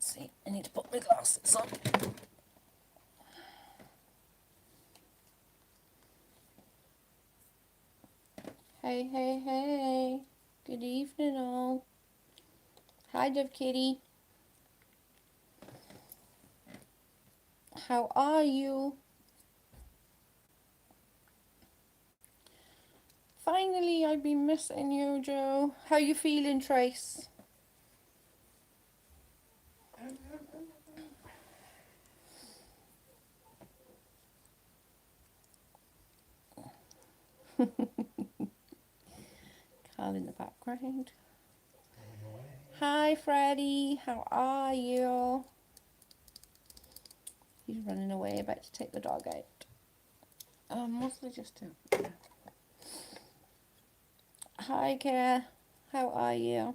See, I need to put my glasses on. Hey, hey, hey. Good evening, all. Hi, Dove Kitty. How are you? Finally, I've been missing you, Joe. How you feeling, Trace? Carl in the background. Hi, Freddie. How are you? He's running away, about to take the dog out. What's I just do? Yeah. Hi, Care. How are you?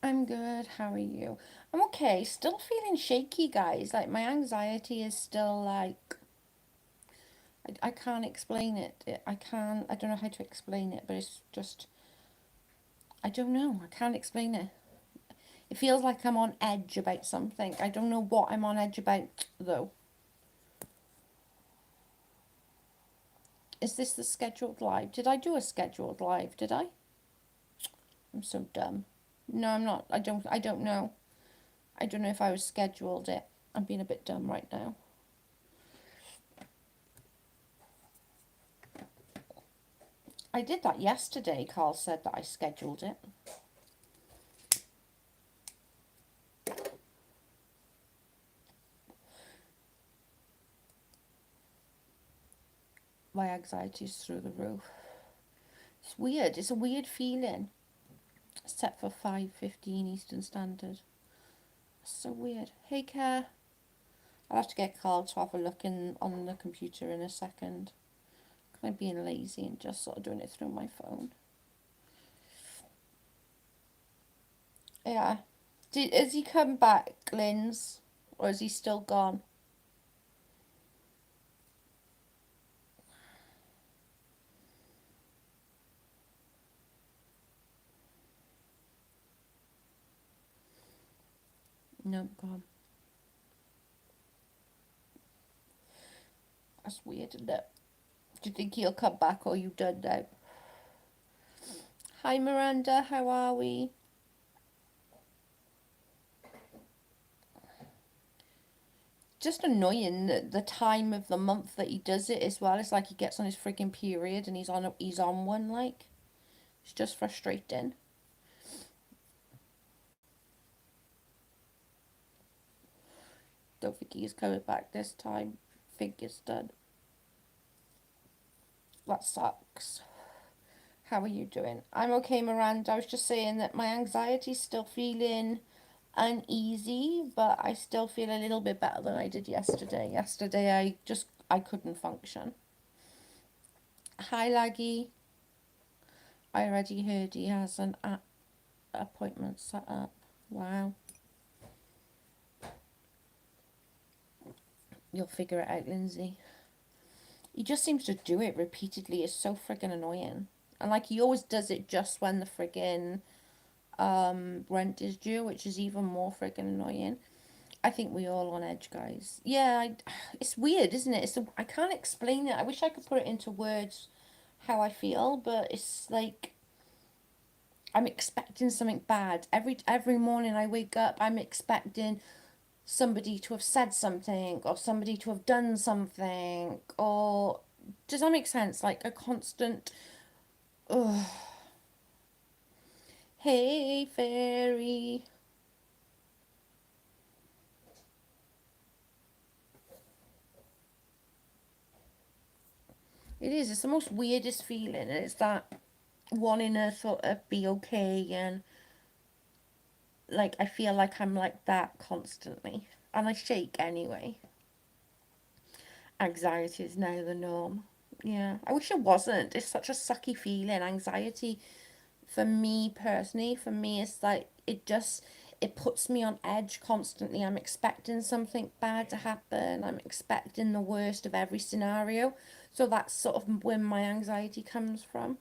I'm good. How are you? I'm okay. Still feeling shaky, guys. Like, my anxiety is still like... I can't explain it. I don't know how to explain it, but it's just... I don't know. I can't explain it. It feels like I'm on edge about something. I don't know what I'm on edge about, though. Is this the scheduled live? Did I do a scheduled live? Did I? I'm so dumb. No, I'm not. I don't know. I don't know if I was scheduled it. I'm being a bit dumb right now. I did that yesterday. Carl said that I scheduled it. My anxiety's through the roof. It's weird. It's a weird feeling. Set for 5:15 Eastern Standard. It's so weird. Hey, Care. I'll have to get Carl to have a look on the computer in a second. I'm being lazy and just sort of doing it through my phone. Yeah. Has he come back, Linz? Or is he still gone? No, gone. That's weird, isn't it? Do you think he'll come back or you done now? Hi, Miranda. How are we? Just annoying the time of the month that he does it as well. It's like he gets on his freaking period and he's on one, like. It's just frustrating. Don't think he's coming back this time. Think it's done. That sucks. How are you doing? I'm okay, Miranda. I was just saying that my anxiety's still feeling uneasy, but I still feel a little bit better than I did yesterday. Yesterday I couldn't function. Hi, Laggy. I already heard he has an appointment set up. Wow. You'll figure it out, Lindsay. He just seems to do it repeatedly. It's so friggin' annoying. And like he always does it just when the friggin' rent is due, which is even more friggin' annoying. I think we all on edge, guys. Yeah, it's weird, isn't it? I can't explain it. I wish I could put it into words how I feel, but it's like I'm expecting something bad. Every morning I wake up, I'm expecting somebody to have said something or somebody to have done something, or does that make sense? Like a constant ugh. Hey, fairy. It is. It's the most weirdest feeling. And it's that wanting to sort of be okay. And like, I feel like I'm like that constantly. And I shake anyway. Anxiety is now the norm. Yeah. I wish it wasn't. It's such a sucky feeling. Anxiety, for me personally, it's like, it puts me on edge constantly. I'm expecting something bad to happen. I'm expecting the worst of every scenario. So that's sort of where my anxiety comes from.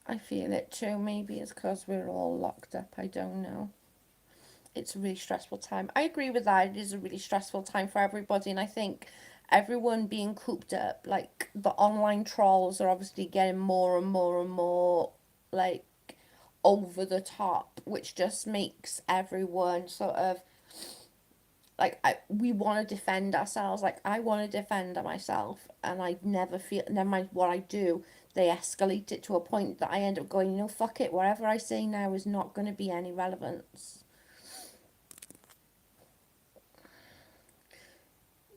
I feel it too. Maybe it's because we're all locked up. I don't know. It's a really stressful time. I agree with that. It is a really stressful time for everybody, and I think everyone being cooped up, like the online trolls are obviously getting more and more and more like over the top, which just makes everyone sort of like we want to defend ourselves. Like I want to defend myself, and I never feel, never mind what I do, they escalate it to a point that I end up going, you know, fuck it, whatever I say now is not going to be any relevance.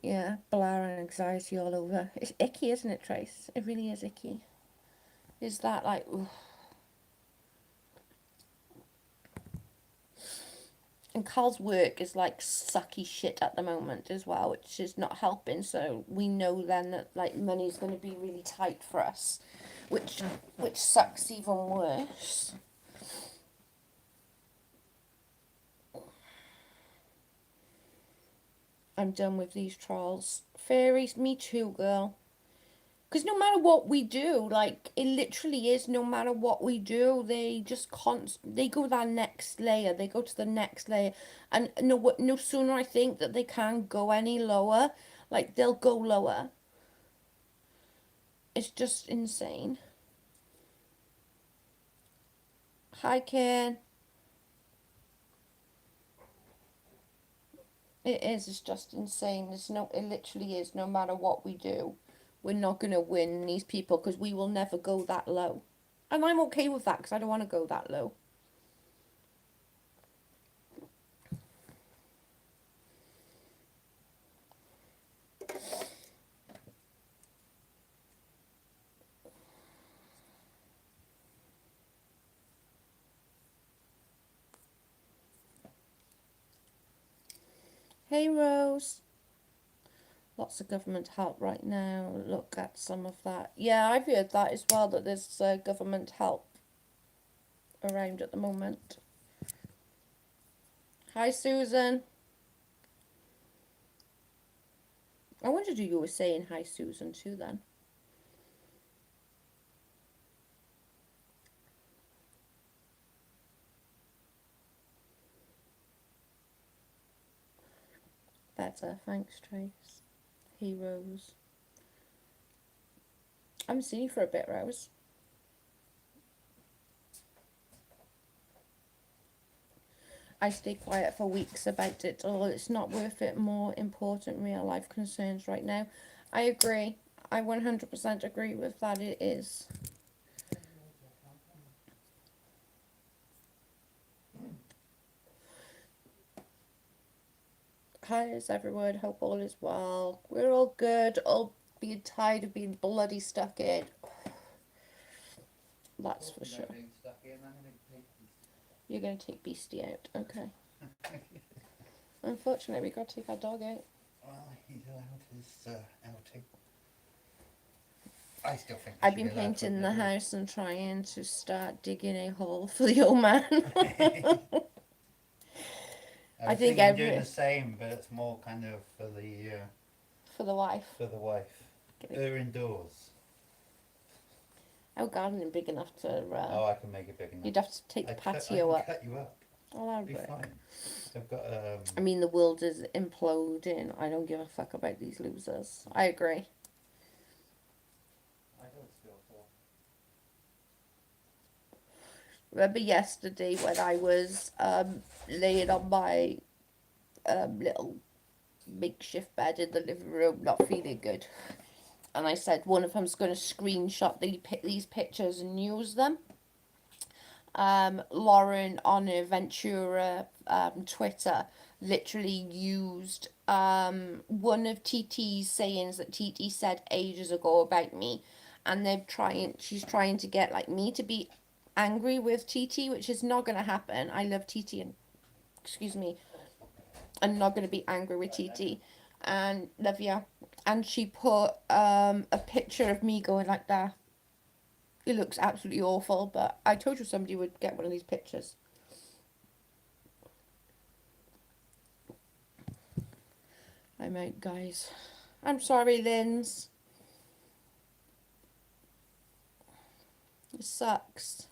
Yeah, blah and anxiety all over. It's icky, isn't it, Trace? It really is icky. Is that like, ugh. And Carl's work is like sucky shit at the moment as well, which is not helping. So we know then that like money's going to be really tight for us, which sucks even worse. I'm done with these trolls. Fairies, me too, girl. Because no matter what we do, like, it literally is, no matter what we do, they just they go that next layer, they go to the next layer. And no sooner I think that they can't go any lower, like, they'll go lower. It's just insane. Hi, Ken. It is, it's just insane. It literally is, no matter what we do, we're not going to win these people because we will never go that low. And I'm okay with that because I don't want to go that low. Hey, Rose. Lots of government help right now. Look at some of that. Yeah, I've heard that as well, that there's government help around at the moment. Hi, Susan. I wondered who you were saying hi, Susan, too, then. Better. Thanks, Trace. Hey, Rose. I haven't seen you for a bit, Rose. I stay quiet for weeks about it all. It's not worth it. More important real life concerns right now. I agree. I 100% agree with that. It is. Hi, is everyone? Hope all is well. We're all good. All being tired of being bloody stuck in. That's for sure. You're going to take Beastie out. Okay. Unfortunately, we got to take our dog out. Well, he's allowed his outing. I still think I've been painting the house and trying to start digging a hole for the old man. I think I'm doing the same, but it's more kind of for the wife. For the wife. They're indoors. Our garden big enough to. Oh, I can make it big enough. You'd have to take the patio up. Cut you up. Oh, that'd be fine. I've got. I mean, the world is imploding. I don't give a fuck about these losers. I agree. Remember yesterday when I was laying on my little makeshift bed in the living room, not feeling good, and I said one of them's going to screenshot these pictures and use them. Lauren on her Ventura Twitter literally used one of TT's sayings that TT said ages ago about me, and she's trying to get like me to be angry with TT, which is not going to happen. I love TT, and excuse me, I'm not going to be angry with TT, and love ya. And she put a picture of me going like that. It looks absolutely awful, but I told you somebody would get one of these pictures. I'm out, guys. I'm sorry, Linz. It sucks.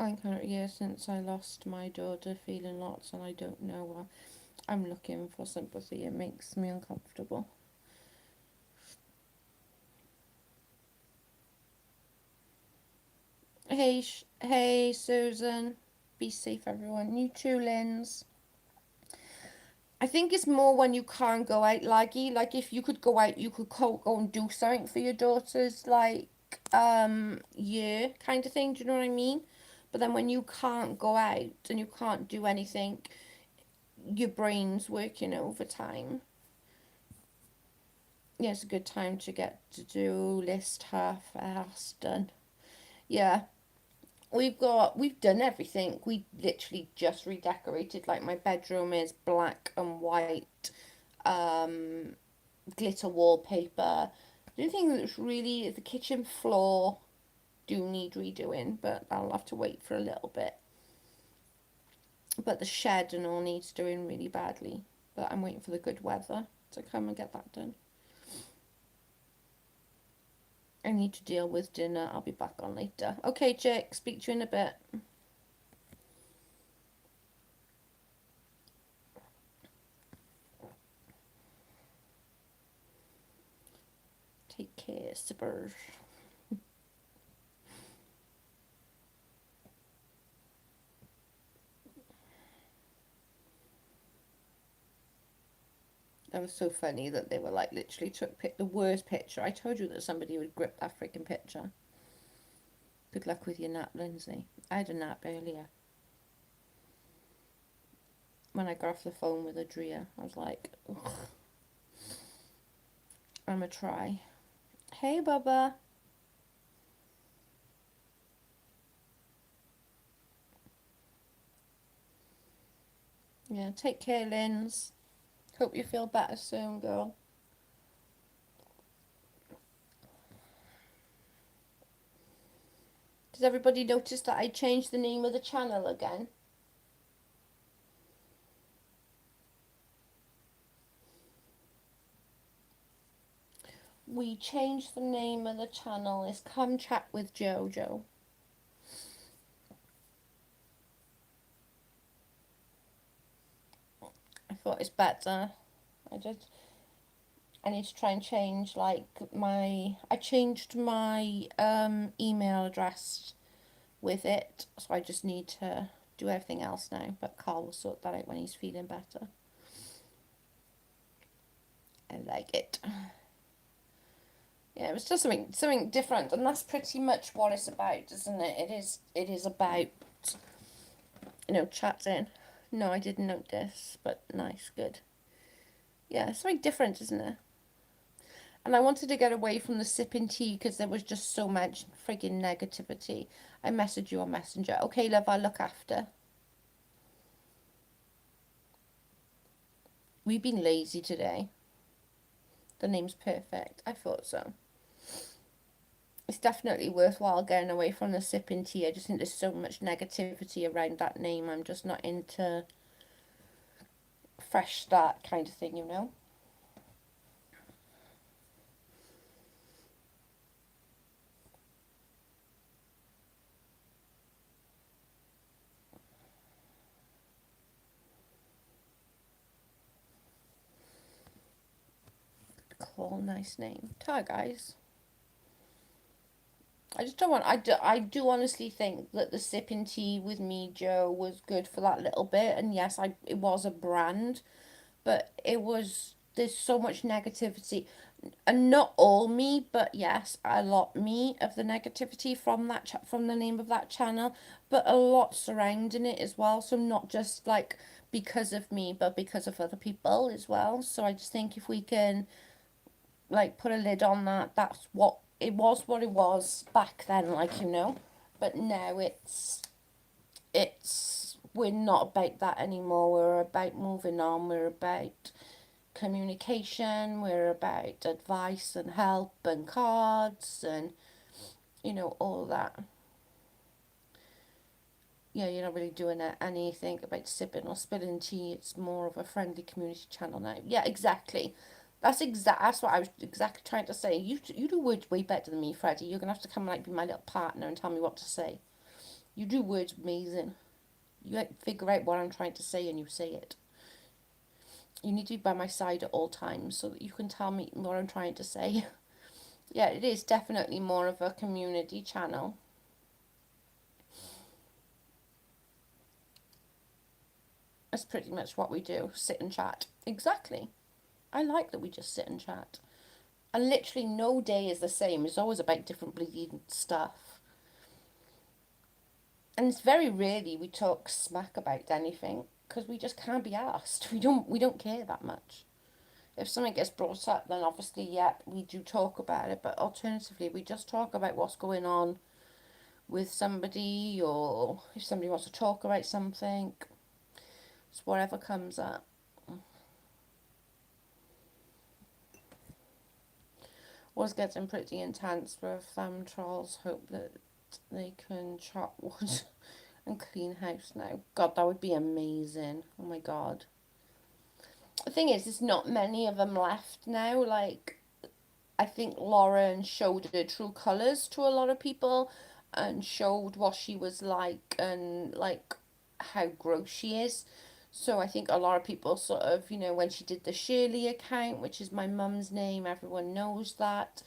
I can't, yeah, since I lost my daughter, feeling lots, and I don't know why. I'm looking for sympathy. It makes me uncomfortable. Hey, Susan. Be safe, everyone. You too, Linz. I think it's more when you can't go out, laggy. Like, if you could go out, you could go and do something for your daughter's, like, year kind of thing. Do you know what I mean? But then when you can't go out and you can't do anything, your brain's working overtime. Yeah, it's a good time to get to do list half fast done. Yeah, we've done everything. We literally just redecorated. Like, my bedroom is black and white, um, glitter wallpaper. The only thing that's really is the kitchen floor do need redoing, but I'll have to wait for a little bit. But the shed and all needs doing really badly. But I'm waiting for the good weather to come and get that done. I need to deal with dinner. I'll be back on later. Okay, chick. Speak to you in a bit. Take care, sippers. That was so funny that they were like literally took the worst picture. I told you that somebody would grip that freaking picture. Good luck with your nap, Lindsay. I had a nap earlier. When I got off the phone with Adria, I was like, ugh, I'm gonna try. Hey, Bubba. Yeah, take care, Linz. Hope you feel better soon, girl. Does everybody notice that I changed the name of the channel again? We changed the name of the channel. It's Come Chat with JoJo. I thought it's better. I need to try and change I changed my email address with it, so I just need to do everything else now, but Carl will sort that out when he's feeling better. I like it. Yeah, it was just something different, and that's pretty much what it's about, isn't it? It is about, chatting. No, I didn't notice, but nice, good. Yeah, it's something different, isn't it? And I wanted to get away from the sipping tea because there was just so much frigging negativity. I messaged you on Messenger. Okay, love, I'll look after. We've been lazy today. The name's perfect. I thought so. It's definitely worthwhile getting away from the sipping tea. I just think there's so much negativity around that name. I'm just not into fresh start kind of thing. Cool, nice name. Ta, guys. I just don't want. I do honestly think that the sipping tea with me, Joe, was good for that little bit. And yes, it was a brand, but it was. There's so much negativity, and not all me, but yes, a lot me of the negativity from from the name of that channel, but a lot surrounding it as well. So not just like because of me, but because of other people as well. So I just think if we can like put a lid on that, that's what what it was back then, but now it's we're not about that anymore. We're about moving on. We're about communication. We're about advice and help and cards and all that. yeah, you're not really doing anything about sipping or spilling tea. It's more of a friendly community channel now. Yeah, exactly. That's what I was exactly trying to say. You do words way better than me, Freddie. You're gonna have to come like be my little partner and tell me what to say. You do words amazing. You like, figure out what I'm trying to say and you say it. You need to be by my side at all times so that you can tell me what I'm trying to say. Yeah, it is definitely more of a community channel. That's pretty much what we do. Sit and chat. Exactly. I like that we just sit and chat. And literally no day is the same. It's always about different bleeding stuff. And it's very rarely we talk smack about anything because we just can't be asked. We don't care that much. If something gets brought up, then obviously, yeah, we do talk about it. But alternatively, we just talk about what's going on with somebody, or if somebody wants to talk about something. It's whatever comes up. Was getting pretty intense with trolls. Hope that they can chop wood and clean house now. God, that would be amazing. Oh my God. The thing is, there's not many of them left now. Like, I think Lauren showed her true colours to a lot of people and showed what she was like and like how gross she is. So I think a lot of people sort of, when she did the Shirley account, which is my mum's name, everyone knows that.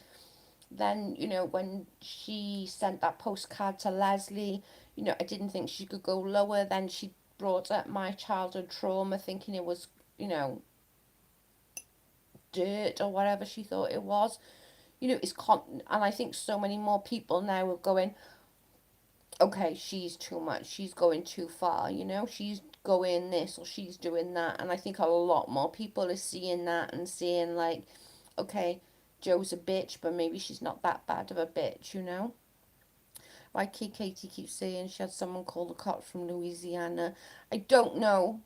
Then, when she sent that postcard to Leslie, I didn't think she could go lower. Then she brought up my childhood trauma, thinking it was, dirt or whatever she thought it was. And I think so many more people now are going, okay, she's too much, she's going too far, she's going this or she's doing that. And I think a lot more people are seeing that and saying, like, okay, Joe's a bitch, but maybe she's not that bad of a bitch. Like Katie keeps saying she had someone call the cops from Louisiana. I don't know,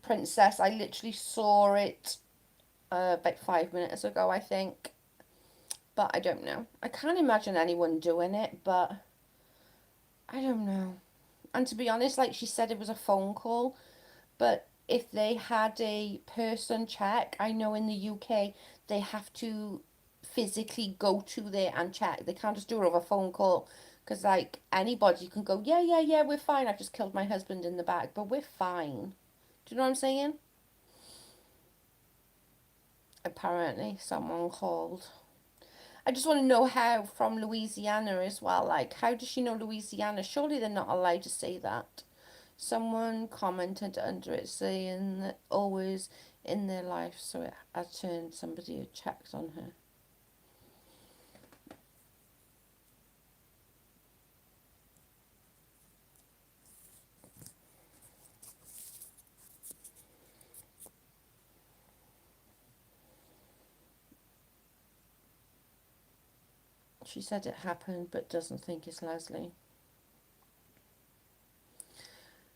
Princess. I literally saw it about 5 minutes ago, I think. But I don't know. I can't imagine anyone doing it, but I don't know. And to be honest, like she said, it was a phone call. But if they had a person check, I know in the UK they have to physically go to there and check. They can't just do it over a phone call. Because, like, anybody can go, yeah, yeah, yeah, we're fine. I've just killed my husband in the back, but we're fine. Do you know what I'm saying? Apparently, someone called. I just want to know how from Louisiana as well. Like, how does she know Louisiana? Surely they're not allowed to say that. Someone commented under it saying that always in their life, so it had turned somebody had checked on her. She said it happened but doesn't think it's Leslie.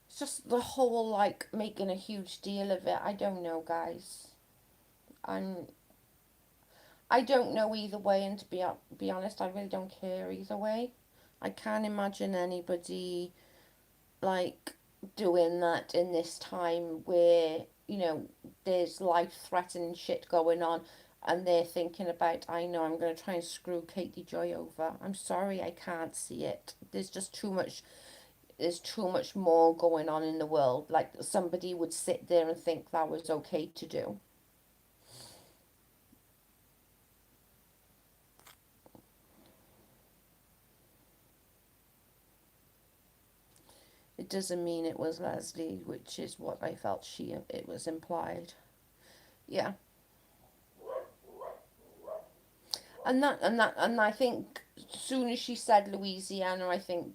It's just the whole, like, making a huge deal of it. I don't know, guys. I don't know either way, and to be honest, I really don't care either way. I can't imagine anybody, like, doing that in this time where, there's life-threatening shit going on and they're thinking about, I know I'm going to try and screw Katie Joy over. I'm sorry, I can't see it. There's too much more going on in the world. Like, somebody would sit there and think that was okay to do. It doesn't mean it was Leslie, which is what I felt it was implied. Yeah. And I think as soon as she said Louisiana, I think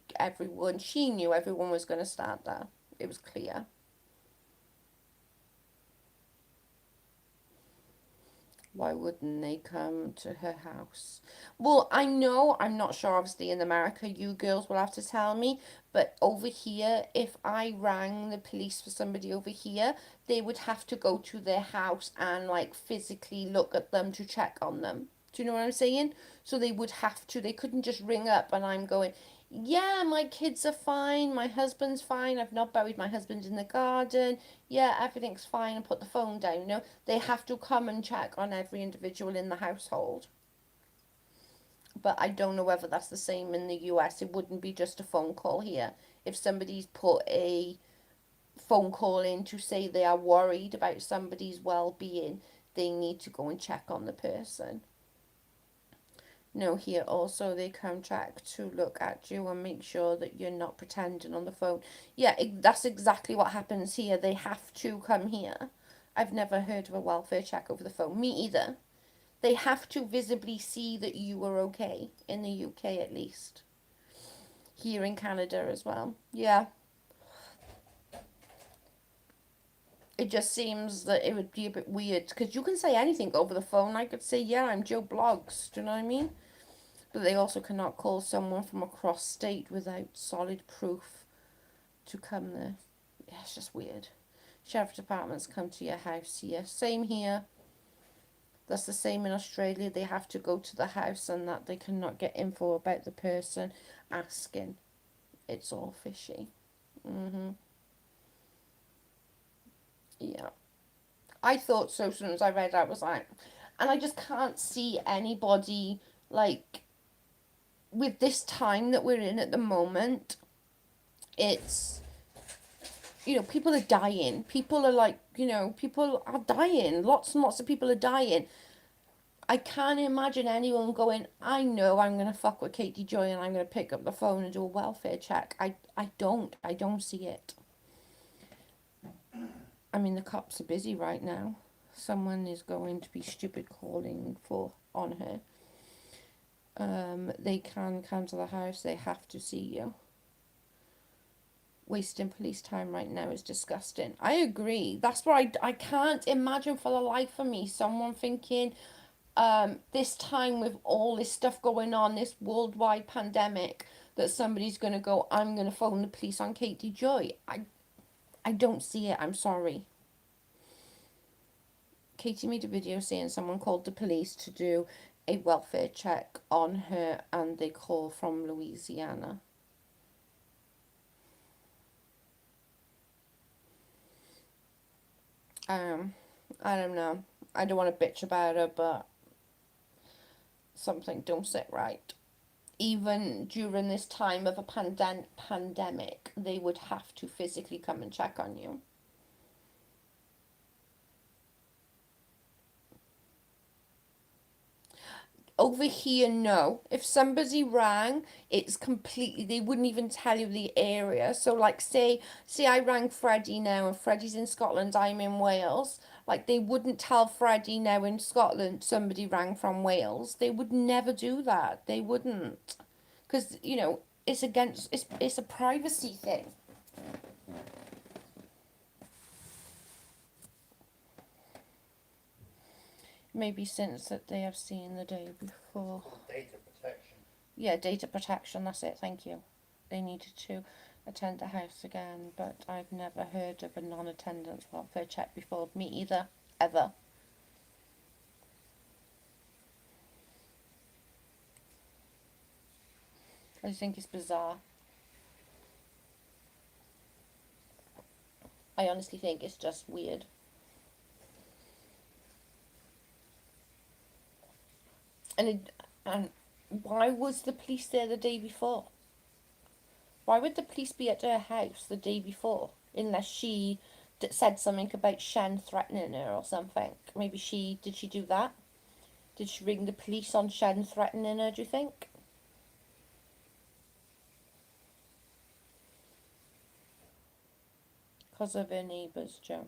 she knew everyone was going to start there. It was clear. Why wouldn't they come to her house? Well, I know, I'm not sure, obviously, in America, you girls will have to tell me, but over here, if I rang the police for somebody over here, they would have to go to their house and, like, physically look at them to check on them. Do you know what I'm saying? So they would have to, they couldn't just ring up and I'm going, Yeah, my kids are fine, my husband's fine, I've not buried my husband in the garden, yeah, everything's fine, and put the phone down, you know. They have to come and check on every individual in the household. But I don't know whether that's the same in the US. It wouldn't be just a phone call here. If somebody's put a phone call in to say they are worried about somebody's well-being, they need to go and check on the person. No, here also they come check to look at you and make sure that you're not pretending on the phone. Yeah, that's exactly what happens here. They have to come here. I've never heard of a welfare check over the phone. Me either. They have to visibly see that you are okay, in the UK at least. Here in Canada as well. Yeah. It just seems that it would be a bit weird because you can say anything over the phone. I could say, yeah, I'm Joe Blogs. Do you know what I mean? But they also cannot call someone from across state without solid proof to come there. Yeah, it's just weird. Sheriff departments come to your house here. Same here. That's the same in Australia. They have to go to the house and that they cannot get info about the person asking. It's all fishy. Yeah. I thought so as soon as I read that. I was like, and I just can't see anybody, like, with this time that we're in at the moment, it's, you know, people are dying. People are like, you know, people are dying. Lots and lots of people are dying. I can't imagine anyone going, I know I'm going to fuck with Katie Joy and I'm going to pick up the phone and do a welfare check. I don't see it. I mean, the cops are busy right now. Someone is going to be stupid calling for on her. They can come to the house. They have to see you. Wasting police time right now is disgusting. I agree. That's why I can't imagine for the life of me someone thinking, this time with all this stuff going on, this worldwide pandemic, that somebody's going to go, I'm going to phone the police on Katie Joy. I don't see it. I'm sorry. Katie made a video saying someone called the police to do a welfare check on her and they call from Louisiana. I don't know. I don't want to bitch about her, but something don't sit right. Even during this time of a pandemic, they would have to physically come and check on you. Over here, no. If somebody rang, it's completely, they wouldn't even tell you the area. So like say I rang Freddie now and Freddie's in Scotland, I'm in Wales. Like they wouldn't tell Freddie now in Scotland somebody rang from Wales. They would never do that. They wouldn't. Because, you know, it's a privacy thing. Maybe since that they have seen the day before. Data protection. Yeah, data protection, that's it, thank you. They needed to attend the house again, but I've never heard of a non-attendance welfare check before. Me either, ever. I just think it's bizarre. I honestly think it's just weird. And why was the police there the day before? Why would the police be at her house the day before? Unless she said something about Shen threatening her or something. Maybe did she do that? Did she ring the police on Shen threatening her, do you think? Because of her neighbours, Joe.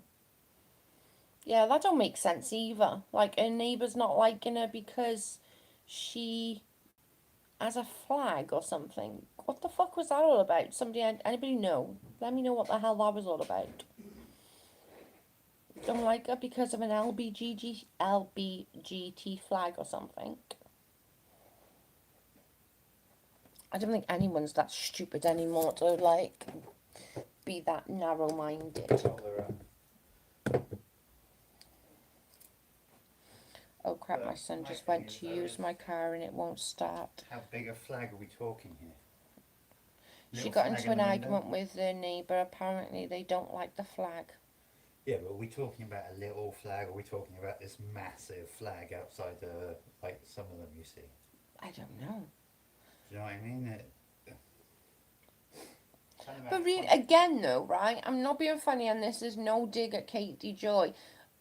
Yeah, that don't make sense either. Like, her neighbour's not liking her because she has a flag or something. What the fuck was that all about? Anybody know? Let me know what the hell that was all about. Don't like her because of an LBGT flag or something. I don't think anyone's that stupid anymore to, like, be that narrow-minded. Oh crap, my son just went to use my car and it won't start. How big a flag are we talking here? She got into an argument with her neighbour. Apparently, they don't like the flag. Yeah, but are we talking about a little flag, or are we talking about this massive flag outside like some of them you see? I don't know. Do you know what I mean? But really, again though, right? I'm not being funny, and this is no dig at Katie Joy,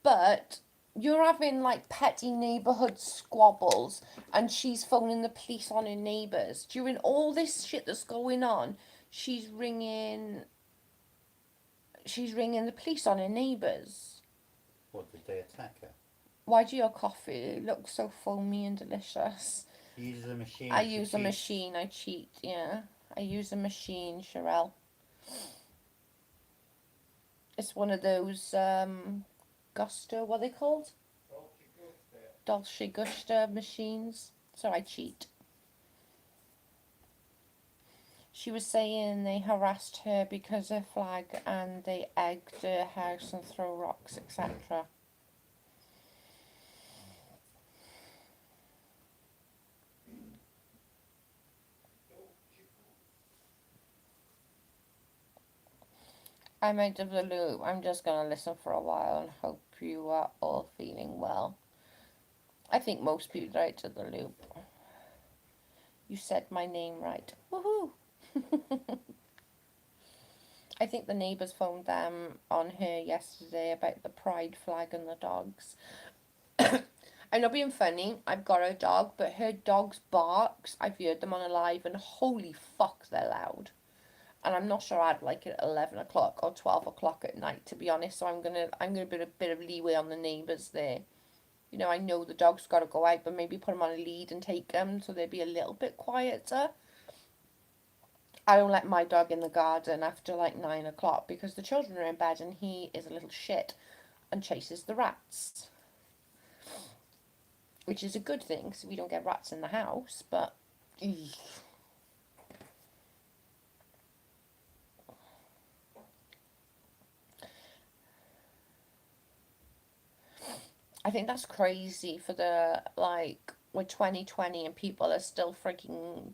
but you're having like petty neighbourhood squabbles, and she's phoning the police on her neighbours. During all this shit that's going on, she's ringing the police on her neighbours. What, did they attack her? Why do your coffee look so foamy and delicious? She uses a machine. I use a machine. I cheat. Yeah, I use a machine, Sherelle. It's one of those Gusto. What are they called? Dolce Gusto machines. So I cheat. She was saying they harassed her because of flag and they egged her house and throw rocks, etc. I'm out of the loop. I'm just going to listen for a while and hope you are all feeling well. I think most people are out of the loop. You said my name right. Woohoo! I think the neighbours phoned them on her yesterday about the pride flag and the dogs. I'm not being funny. I've got a dog, but her dog's barks, I've heard them on a live, and holy fuck, they're loud. And I'm not sure I'd like it at 11 o'clock or 12 o'clock at night, to be honest. So I'm gonna put a bit of leeway on the neighbours there. You know, I know the dog's got to go out, but maybe put them on a lead and take them so they'd be a little bit quieter. I don't let my dog in the garden after like 9 o'clock because the children are in bed and he is a little shit and chases the rats. Which is a good thing, so we don't get rats in the house, but... I think that's crazy for the, like, we're 2020 and people are still freaking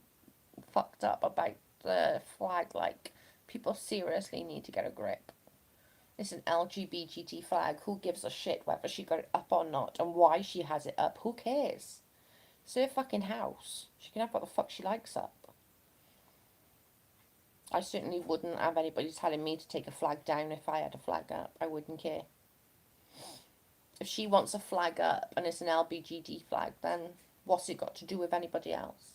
fucked up about the flag. Like, people seriously need to get a grip. It's an LGBT flag. Who gives a shit whether she got it up or not and why she has it up? Who cares? It's her fucking house. She can have what the fuck she likes up. I certainly wouldn't have anybody telling me to take a flag down if I had a flag up. I wouldn't care. If she wants a flag up and it's an LGBT flag, then what's it got to do with anybody else?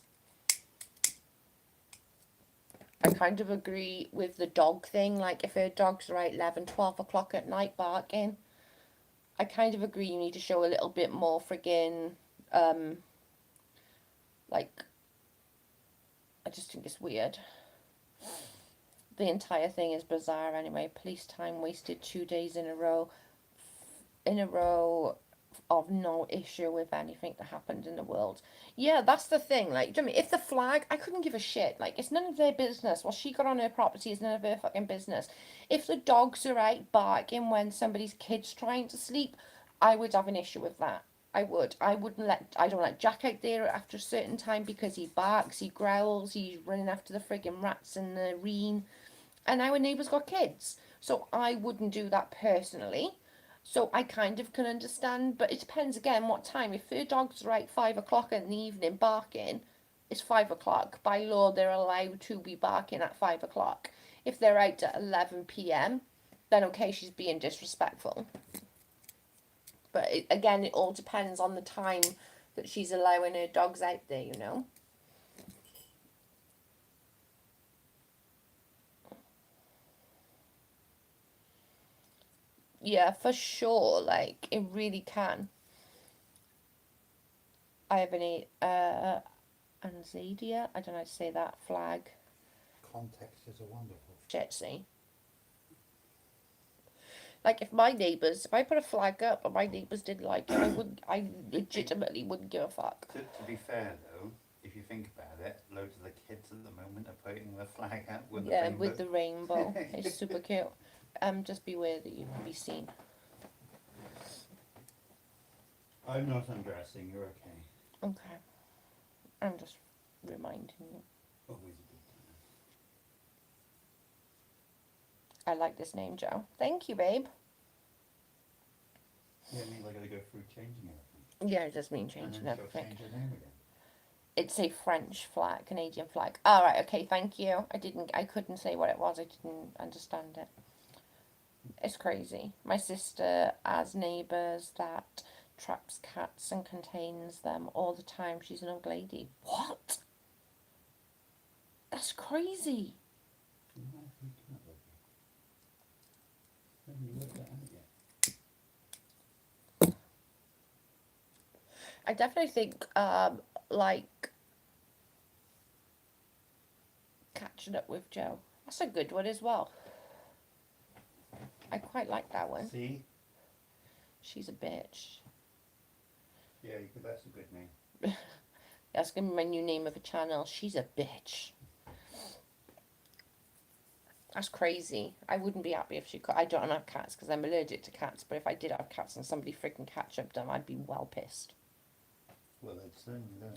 I kind of agree with the dog thing. Like, if her dogs are out 11, 12 o'clock at night barking, I kind of agree you need to show a little bit more friggin', like, I just think it's weird. The entire thing is bizarre anyway. Police time wasted 2 days in a row of no issue with anything that happened in the world. Yeah, that's the thing. Like, do you know what I mean? If the flag, I couldn't give a shit. Like, it's none of their business. What she got on her property is none of her fucking business. If the dogs are out barking when somebody's kid's trying to sleep, I would have an issue with that. I would. I don't let Jack out there after a certain time because he barks, he growls, he's running after the friggin' rats in the reen. And our neighbour's got kids. So I wouldn't do that personally. So I kind of can understand, but it depends again what time. If her dogs are out 5 o'clock in the evening barking, it's 5 o'clock. By law, they're allowed to be barking at 5 o'clock. If they're out at 11 p.m, then okay, she's being disrespectful. But again, it all depends on the time that she's allowing her dogs out there, you know. Yeah, for sure. Like, it really can. I have an Anzadia. I don't know how to say that. Flag. Context is a wonderful. Shit, see. Like, if I put a flag up and my neighbours didn't like it, I legitimately wouldn't give a fuck. To be fair though, if you think about it, loads of the kids at the moment are putting the flag out with the rainbow. With the rainbow. It's super cute. Just beware that you can be seen. I'm not undressing, you're okay. Okay. I'm just reminding you. Always a good I like this name, Joe. Thank you, babe. Yeah, it means I gotta go through changing everything. Yeah, it does mean And changing then she'll everything. change her name again. It's a French flag, Canadian flag. All right, okay, thank you. I couldn't say what it was. I didn't understand it. It's crazy. My sister has neighbours that traps cats and contains them all the time. She's an old lady. What? That's crazy. No, you can't look it. Haven't you worked that out yet? I definitely think, like, catching up with Joe. That's a good one as well. I quite like that one. See? She's a bitch. Yeah, that's a good name. That's gonna be my new name of a channel. She's a bitch. That's crazy. I wouldn't be happy if she could. I don't have cats because I'm allergic to cats. But if I did have cats and somebody freaking catch up them, I'd be well pissed. Well, that's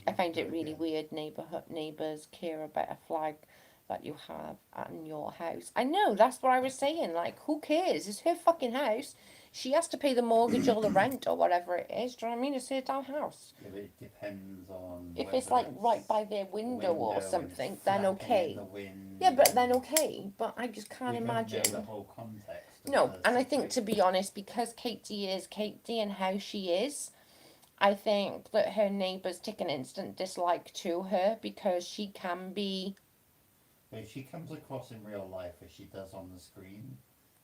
I find it really weird. Neighbours care about a flag that you have in your house. I know, that's what I was saying. Like, who cares? It's her fucking house. She has to pay the mortgage or the rent or whatever it is. Do you know what I mean? It's her damn house. Yeah, but it depends on. If it's like right by their window or something, then okay. Yeah, but then okay. But I just can't imagine. The whole context. No, and I think, to be honest, because Katie is Katie and how she is, I think that her neighbours take an instant dislike to her because she can be. If she comes across in real life as she does on the screen,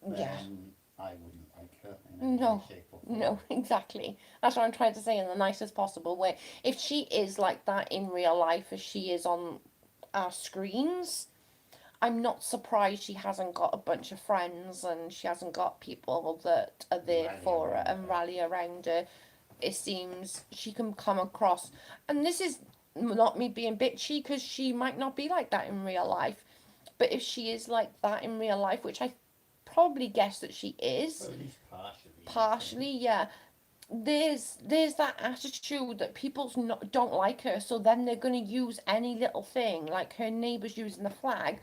Yeah. then I wouldn't like her in any No, way, shape, or form. no, exactly. That's what I'm trying to say in the nicest possible way. If she is like that in real life as she is on our screens, I'm not surprised she hasn't got a bunch of friends and she hasn't got people that are there Rally for her around and her. rally around her. It seems she can come across, and this is not me being bitchy because she might not be like that in real life, but if she is like that in real life, which I probably guess that she is, Well, at least partially, yeah, there's that attitude that people don't like her, so then they're going to use any little thing, like her neighbours using the flag,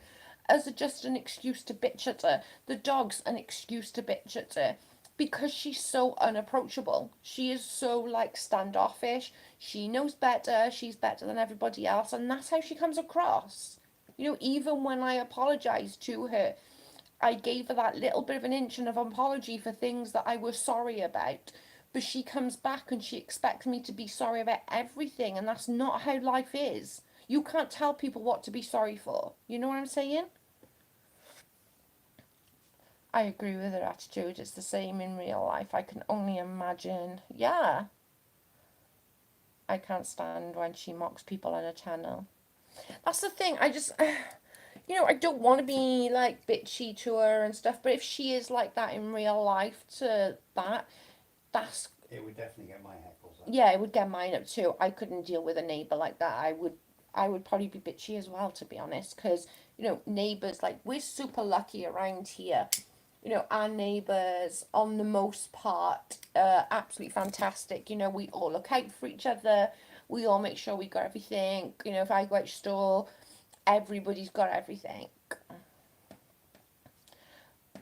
as just an excuse to bitch at her. The dog's an excuse to bitch at her because she's so unapproachable. She is so like standoffish. She knows better. She's better than everybody else, and that's how she comes across. You know, even when I apologise to her, I gave her that little bit of an inch of apology for things that I was sorry about. But she comes back and she expects me to be sorry about everything, and that's not how life is. You can't tell people what to be sorry for. You know what I'm saying? I agree with her attitude. It's the same in real life. I can only imagine. Yeah. I can't stand when she mocks people on a channel. That's the thing. I just, you know, I don't want to be like bitchy to her and stuff, but if she is like that in real life to that's it would definitely get my hackles up. yeah, it would get mine up too. I couldn't deal with a neighbour like that. I would probably be bitchy as well, to be honest, because you know, neighbours, like, we're super lucky around here. You know, our neighbours, on the most part, absolutely fantastic. You know, we all look out for each other. We all make sure we got everything. You know, if I go out to store, everybody's got everything.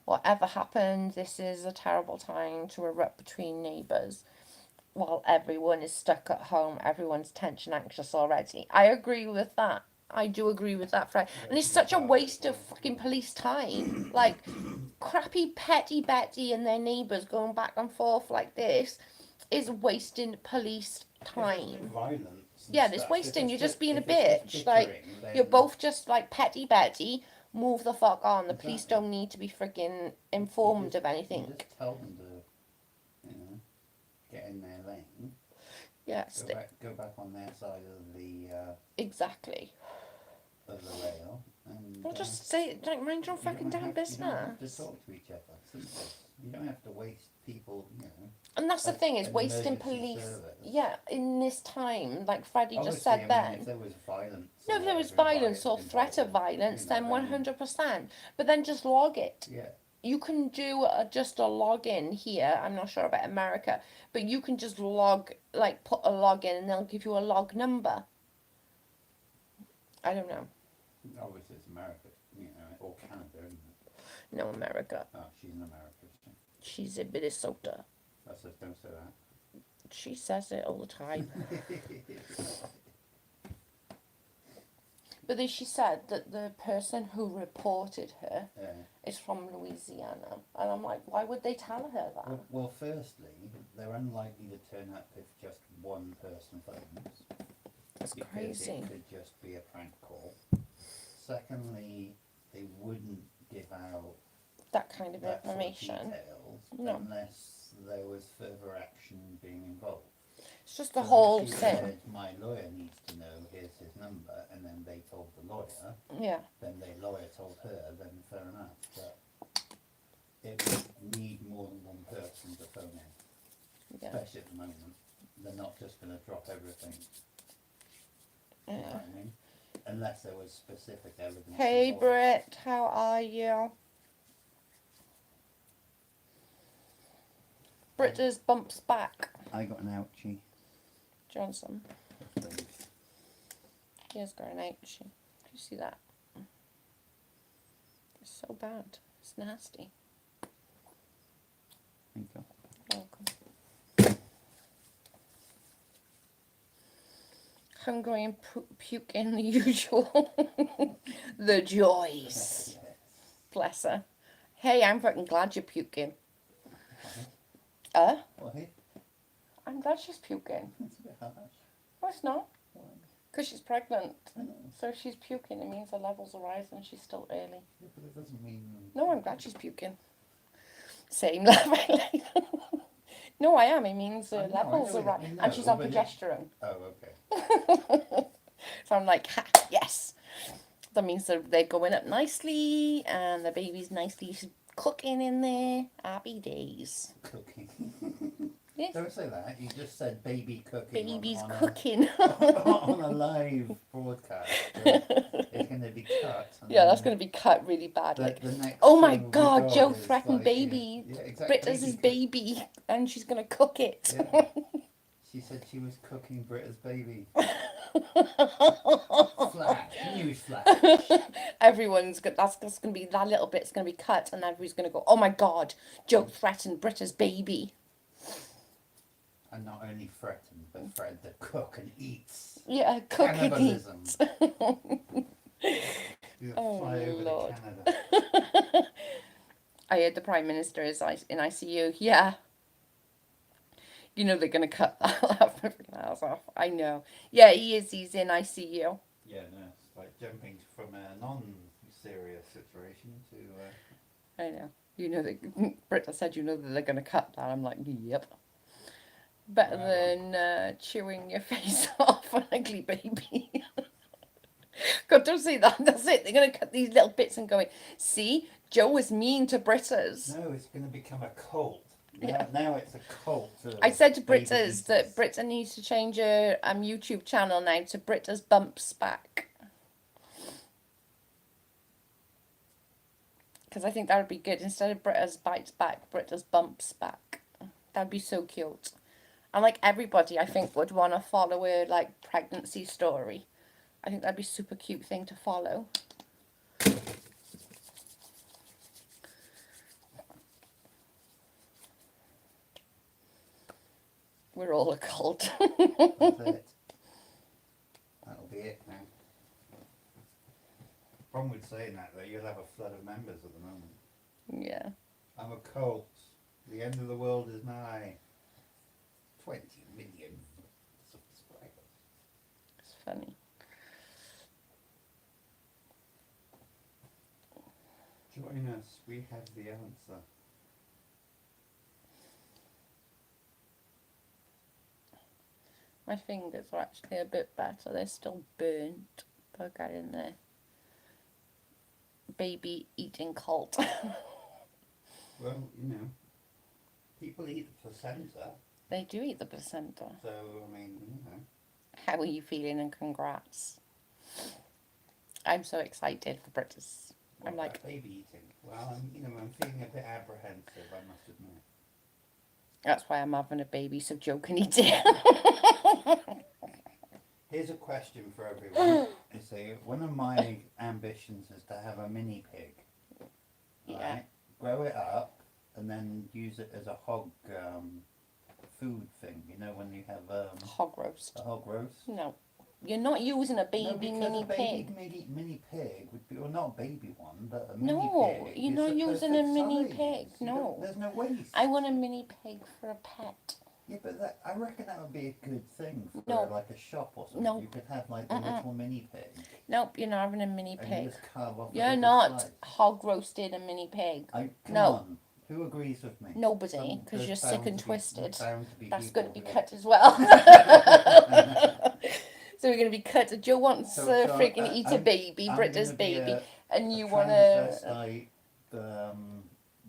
Whatever happened, this is a terrible time to erupt between neighbours. While everyone is stuck at home, everyone's tension anxious already. I agree with that. I do agree with that, Fred. And it's such a waste of fucking police time. Like, crappy petty Betty and their neighbours going back and forth like this is wasting police time. Yeah, there's wasting. You're just being a bitch. Like, you're both just like petty Betty. Move the fuck on. The police don't need to be freaking informed of anything. You just tell them to, you know, get in their lane. Yeah, go back on their side of the exactly. Of the rail. And, Well, just say, like, mind your fucking damn business. You don't have to talk to each other. Simple. You don't have to waste people, you know. And that's the thing, is wasting police. Yeah, in this time, like Freddie just said then. If there was violence. No, if there was violence or threat of violence, then 100%. But then just log it. Yeah. You can do just a login here. I'm not sure about America, but you can just log, like, put a login and they'll give you a log number. I don't know. Obviously, it's America, you know, or Canada, isn't it? No, America. Oh, she's in America. She's in Minnesota. I said, don't say that. She says it all the time. But then she said that the person who reported her is from Louisiana. And I'm like, why would they tell her that? Well, firstly, they're unlikely to turn up if just one person phones. That's crazy. It could just be a prank call. Secondly, they wouldn't give out that kind of that information. Sort of details unless there was further action being involved. It's just the whole she thing. Said, my lawyer needs to know, here's his number, and then they told the lawyer. Yeah. Then the lawyer told her, then fair enough. But it would need more than one person to phone in. Yeah. Especially at the moment. They're not just going to drop everything. Yeah. You know what I mean? Unless there was specific evidence. Hey Britt, how are you? Britt does bumps back. I got an ouchie. Johnson. He has got an ouchie. Can you see that? It's so bad. It's nasty. Thank you. You're welcome. Hungry and puking the usual. The joys. Bless her. Hey, I'm fucking glad you're puking. What? I'm glad she's puking. That's a bit harsh. No, it's not. Why? Because she's pregnant. So if she's puking, it means her levels are rising and she's still early. Yeah, but it doesn't mean... No, I'm glad she's puking. Same level. No, I am. It means her levels are rising. And she's on progesterone. Oh, okay. So I'm like, ha, yes. That means that they're going up nicely and the baby's nicely cooking in there. Happy days. Cooking. Yes. Don't say that. You just said baby cooking. Baby's cooking. On a live broadcast. It's going to be cut. Yeah, that's going to be cut really bad. The oh my God, Joe threatened like, baby. Yeah, exactly. Britta's baby. And she's going to cook it. Yeah. She said she was cooking Britta's baby. Flash. News flash. Everyone's going that's going to be, that little bit's going to be cut and everybody's going to go, oh my God, Joe threatened Britta's baby. And not only threatened, but threatened to cook and eats. Yeah, cook and eat. Oh, Lord. I heard the Prime Minister is in ICU. Yeah. You know they're going to cut everything else off. I know. Yeah, he is. He's in ICU. Yeah, no, it's like jumping from a non-serious situation to... I know. You know, Britta said, you know that they're going to cut that. I'm like, yep. Better than chewing your face off an ugly baby. God, don't say that. That's it. They're going to cut these little bits and going, see, Joe was mean to Britta's. No, it's going to become a cult. Now it's a cult. I said to Britta's that Britta needs to change her YouTube channel now to Britta's Bumps Back. Because I think that would be good. Instead of Britta's Bites Back, Britta's Bumps Back. That would be so cute. And like everybody, I think, would want to follow her like pregnancy story. I think that'd be a super cute thing to follow. We're all a cult. That's it. That'll be it now. Problem with saying that, though, you'll have a flood of members at the moment. Yeah. I'm a cult. The end of the world is nigh. 20 million subscribers. It's funny. Join us. We have the answer. My fingers are actually a bit better. They're still burnt. But I got in there. Baby eating cult. Well, you know, people eat the placenta. They do eat the placenta. So, I mean, you know. How are you feeling, and congrats. I'm so excited for Britta's. I'm like, baby eating. Well, I'm feeling a bit apprehensive, I must admit. That's why I'm having a baby, so Joe can eat it. Here's a question for everyone. One of my ambitions is to have a mini pig. Yeah. right? Grow it up and then use it as a hog food thing. You know when you have Hog roast. a hog roast. No. You're not using a No, baby because mini a baby pig. mini pig would be, well, not a baby one, but a mini No, pig. you're is not the using a perfect mini size. pig. No. There's no waste. I want a mini pig for a pet. Yeah, but that, I reckon that would be a good thing for No. like a shop or something. No. You could have like a little mini pig. Nope, you're not having a mini And you pig. just carve off a You're little not slice. hog roasting a mini pig. Come No. on. Who agrees with me? Nobody, because There's you're sick bound and to be- twisted. bound to be That's people going to be who- cut as well. So we're going to be cut. Joe wants to So freaking eat a baby, I'm Britta's gonna be baby, and you a want to... transvestite,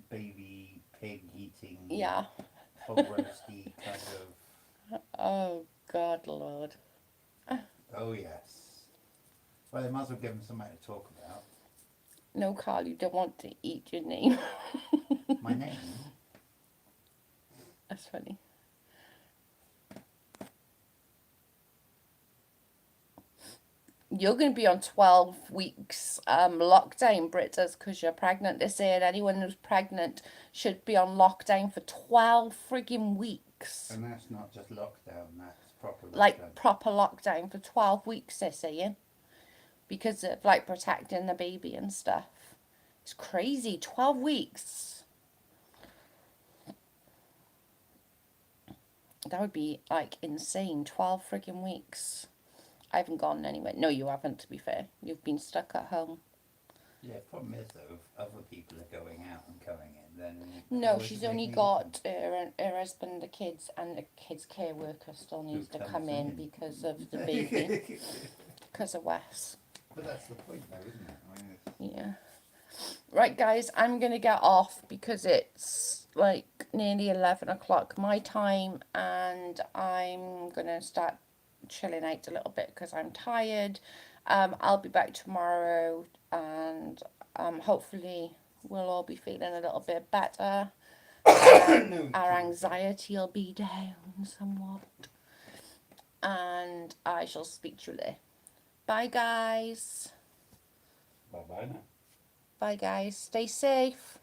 baby pig eating, Yeah. hog roasty kind of. Oh, God, Lord. Oh yes. Well, they might as well give them something to talk about. No, Carl, you don't want to eat your name. My name. That's funny. You're going to be on 12 weeks lockdown, Britta's, because you're pregnant. They say that anyone who's pregnant should be on lockdown for 12 frigging weeks. And that's not just lockdown, that's proper lockdown. Like proper lockdown for 12 weeks, they're saying. Because of like protecting the baby and stuff. It's crazy. 12 weeks. That would be like insane. 12 friggin' weeks. I haven't gone anywhere. No, you haven't, to be fair. You've been stuck at home. Yeah, problem is though, if other people are going out and coming in, then... No, she's only got her husband, the kids, and the kids' care worker still needs to comes come in in. because of the baby. Because of Wes. But that's the point though, isn't it? I mean, it's... Yeah. Right, guys, I'm going to get off because it's like nearly 11 o'clock my time, and I'm going to start chilling out a little bit because I'm tired. I'll be back tomorrow, and hopefully we'll all be feeling a little bit better. Our anxiety will be down somewhat, and I shall speak to you later. Bye, guys. Bye-bye now. Bye, guys. Stay safe.